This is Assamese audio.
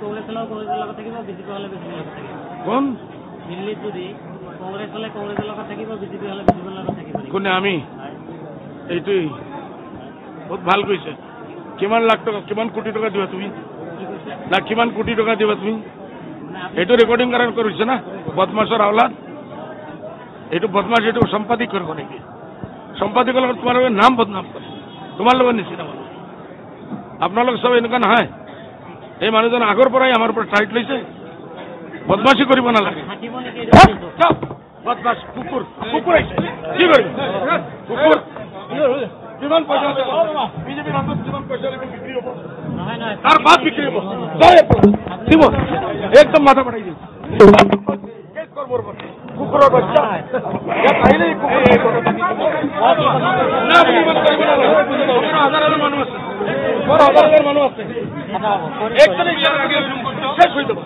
কংগ্রেস হলেও কংগ্রেসের লগত থাকিব বিজেপি হলে বিজেপির লগত থাকিব কোন দিল্লীত যদি কংগ্রেস হলে কংগ্রেসের লগত থাকিব বিজেপি হলে বিজেপির লগত থাকিব কোনে আমি এইটোই বহুত ভাল কৈছে কিমান লাখ টকা কিমান কোটি টকা দিবা তুমি না কিমান কোটি টকা দিবা তুমি এইটো রেকর্ডিং কৰিছে না বদমাছৰ আওলাদ এইটো বদমাছ এইটো সম্পাদিক কৰিব নেকি সম্পাদিকৰ লগত তোমালোকে নাম বদনাম কৰে তোমাৰ লগত নিচিনা মানুহ আপোনালোক সব এনেকুৱা নহয় এই মানুহজন আগৰ পৰাই আমাৰ পৰা টাইট লৈছে বদমাছি কৰিব নালাগে বদমাছ কুকুৰ কুকুৰ আহিছে কি কৰিম কুকুৰ কিমান পইচা বিজেপিৰ হাতত কিমান পইচা বিক্ৰী হ'ব তাৰ বাদ বিক্ৰী হ'ব দিব একদম মাথা পাঠাই দিম কুকুৰৰ বাচ্চা ইয়াত আহিলেই হাজাৰ মানুহ আছে হাজাৰ মানুহ আছে একজনে শেষ হৈ যাব